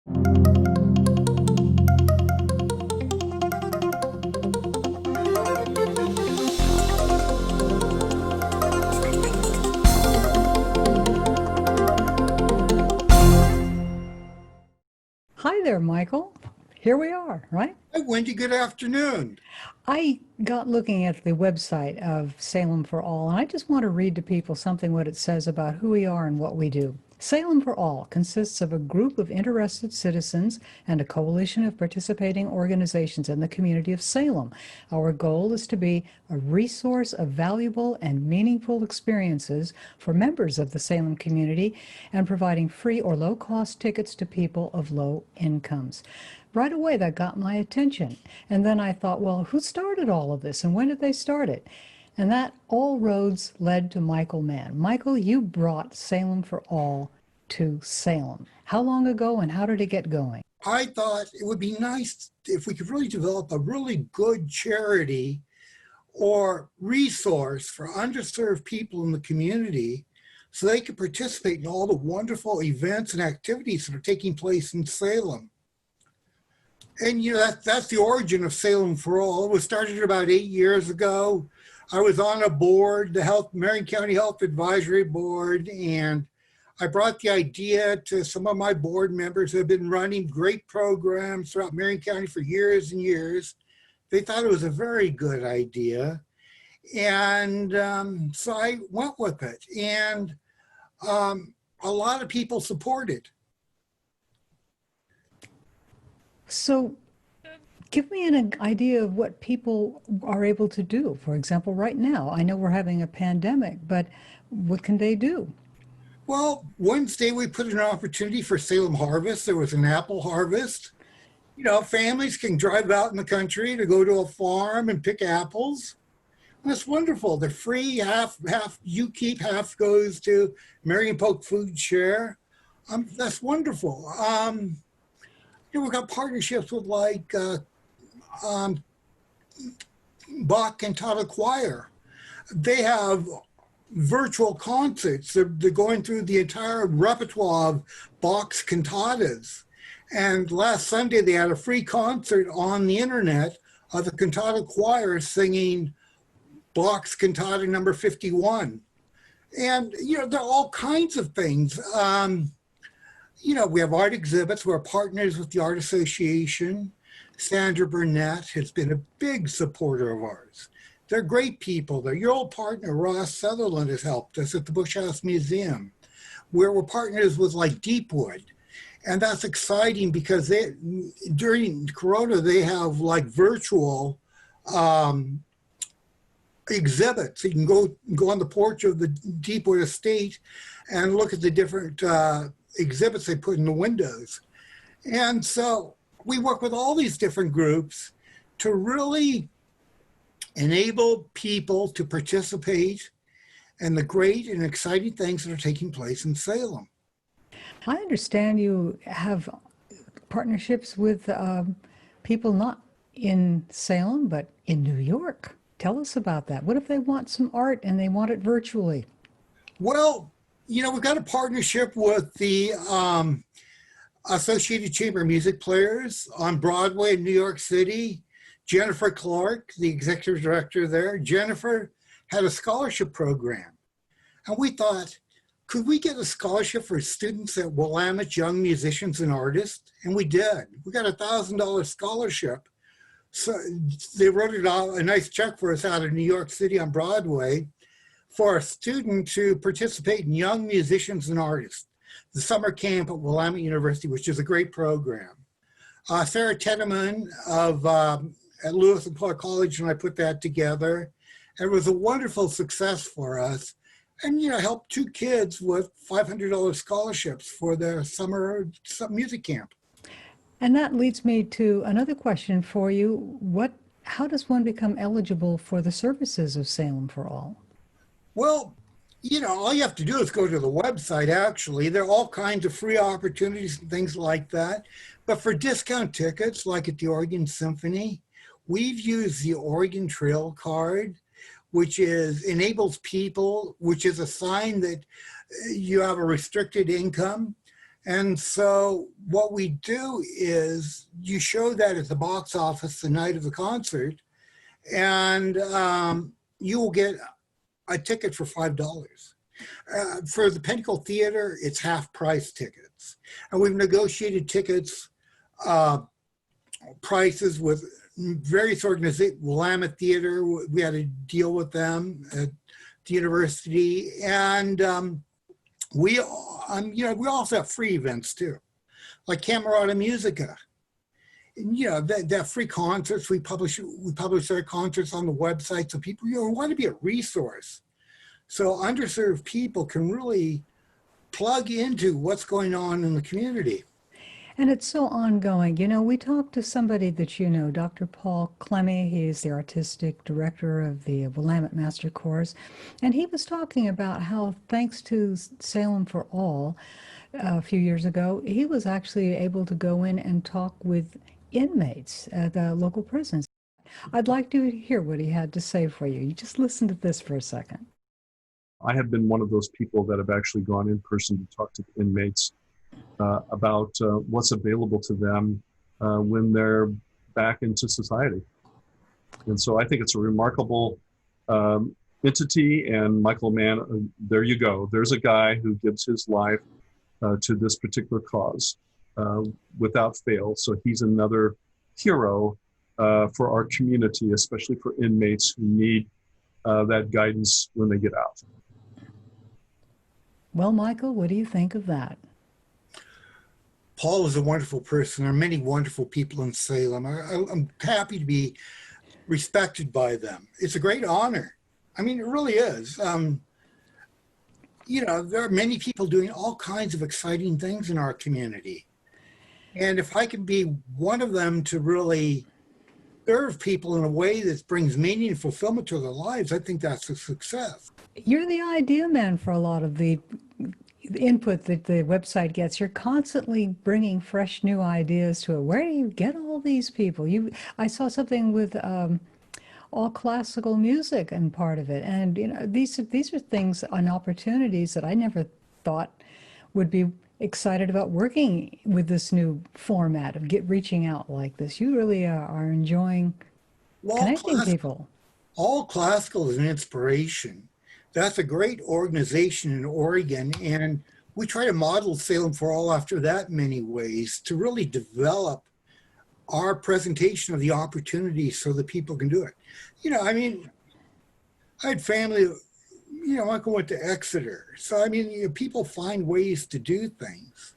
Hi there, Michael. Here we are, right? Hi, Wendy. Good afternoon. I got looking at the website of Salem for All, and I just want to read to people something what it says about who we are and what we do. Salem for All consists of a group of interested citizens and a coalition of participating organizations in the community of Salem. Our goal is to be a resource of valuable and meaningful experiences for members of the Salem community and providing free or low-cost tickets to people of low incomes. Right away, that got my attention. And then I thought, well, who started all of this and when did they start it? And that all roads led to Michael Mann. Michael, you brought Salem for All to Salem. How long ago and how did it get going? I thought it would be nice if we could really develop a really good charity or resource for underserved people in the community so they could participate in all the wonderful events and activities that are taking place in Salem. And that's the origin of Salem for All. It was started about 8 years ago. I was on a board, the Marion County Health Advisory Board, and I brought the idea to some of my board members who have been running great programs throughout Marion County for years and years. They thought it was a very good idea. And so I went with it. And a lot of people support it. So give me an idea of what people are able to do. For example, right now, I know we're having a pandemic, but what can they do? Well, Wednesday we put an opportunity for Salem Harvest. There was an apple harvest. Families can drive out in the country to go to a farm and pick apples. And it's wonderful. They're free. Half you keep, half goes to Marion Polk Food Share. That's wonderful. We've got partnerships with like Bach Cantata Choir. They have virtual concerts. They're going through the entire repertoire of Bach's cantatas. And last Sunday, they had a free concert on the internet of the cantata choir singing Bach's cantata number 51. And, there are all kinds of things. We have art exhibits. We're partners with the Art Association. Sandra Burnett has been a big supporter of ours. They're great people. Your old partner, Ross Sutherland, has helped us at the Bush House Museum, where we're partners with like Deepwood. And that's exciting because during Corona, they have like virtual exhibits. You can go on the porch of the Deepwood estate and look at the different exhibits they put in the windows. And so we work with all these different groups to really enable people to participate in the great and exciting things that are taking place in Salem. I understand you have partnerships with people not in Salem, but in New York. Tell us about that. What if they want some art and they want it virtually? Well, we've got a partnership with the Associated Chamber of Music Players on Broadway in New York City. Jennifer Clark, the executive director there, Jennifer had a scholarship program. And we thought, could we get a scholarship for students at Willamette Young Musicians and Artists? And we did. We got a $1,000 scholarship. So they wrote it out, a nice check for us out of New York City on Broadway for a student to participate in Young Musicians and Artists, the summer camp at Willamette University, which is a great program. Sarah Tedeman at Lewis and Clark College and I put that together. And it was a wonderful success for us. And, helped two kids with $500 scholarships for their summer music camp. And that leads me to another question for you. How does one become eligible for the services of Salem for All? Well, all you have to do is go to the website, actually. There are all kinds of free opportunities and things like that. But for discount tickets, like at the Oregon Symphony, we've used the Oregon Trail card, which enables people, which is a sign that you have a restricted income. And so what we do is you show that at the box office the night of the concert, and you will get a ticket for $5. For the Pinnacle Theater, it's half price tickets. And we've negotiated tickets prices with various organizations. Willamette Theater, we had a deal with them at the university. And we also have free events too, like Camerata Musica. And, that free concerts, we publish our concerts on the website, so people want to be a resource. So underserved people can really plug into what's going on in the community. And it's so ongoing. We talked to somebody that Dr. Paul Clemmy. He's the artistic director of the Willamette Master Chorus. And he was talking about how, thanks to Salem for All, a few years ago, he was actually able to go in and talk with inmates at the local prisons. I'd like to hear what he had to say for you. You just listen to this for a second. I have been one of those people that have actually gone in person to talk to inmates about what's available to them when they're back into society. And so I think it's a remarkable entity. And Michael Mann, there you go. There's a guy who gives his life to this particular cause without fail. So he's another hero for our community, especially for inmates who need that guidance when they get out. Well, Michael, what do you think of that? Paul is a wonderful person. There are many wonderful people in Salem. I'm happy to be respected by them. It's a great honor. I mean, it really is. There are many people doing all kinds of exciting things in our community. And if I can be one of them to really serve people in a way that brings meaning and fulfillment to their lives, I think that's a success. You're the idea man for a lot of the input that the website gets. You're constantly bringing fresh new ideas to it. Where do you get all these people? I saw something with all classical music and part of it. And these are things and opportunities that I never thought would be excited about working with this new format of reaching out like this. You really are enjoying connecting people. All Classical is an inspiration. That's a great organization in Oregon, and we try to model Salem for All after that in many ways to really develop our presentation of the opportunities so that people can do it. I had family, Michael went to Exeter. So, people find ways to do things.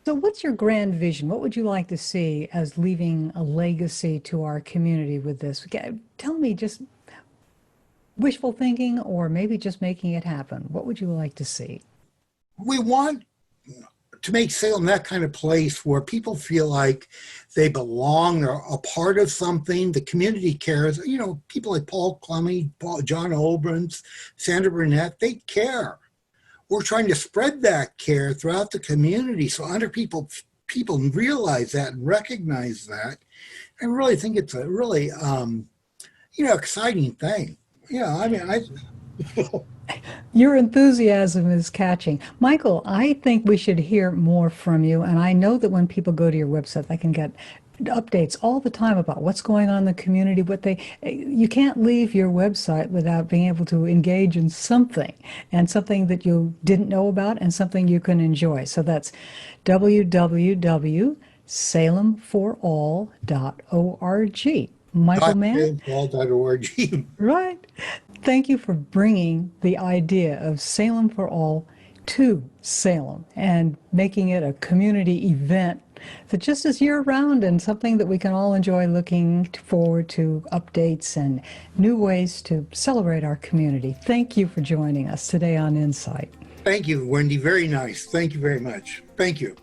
So what's your grand vision? What would you like to see as leaving a legacy to our community with this? Tell me, just wishful thinking or maybe just making it happen. What would you like to see? We want to make Salem that kind of place where people feel like they belong, they're a part of something, the community cares. People like Paul Clemmy, John Olbrantz, Sandra Burnett, they care. We're trying to spread that care throughout the community so people realize that and recognize that. I really think it's a really, exciting thing. Your enthusiasm is catching. Michael, I think we should hear more from you. And I know that when people go to your website, they can get updates all the time about what's going on in the community, you can't leave your website without being able to engage in something, and something that you didn't know about and something you can enjoy. So that's www.salemforall.org. Michael Mann? Salemforall.org. Right. Thank you for bringing the idea of Salem for All to Salem and making it a community event that just is year-round and something that we can all enjoy, looking forward to updates and new ways to celebrate our community. Thank you for joining us today on InSight. Thank you, Wendy. Very nice. Thank you very much. Thank you.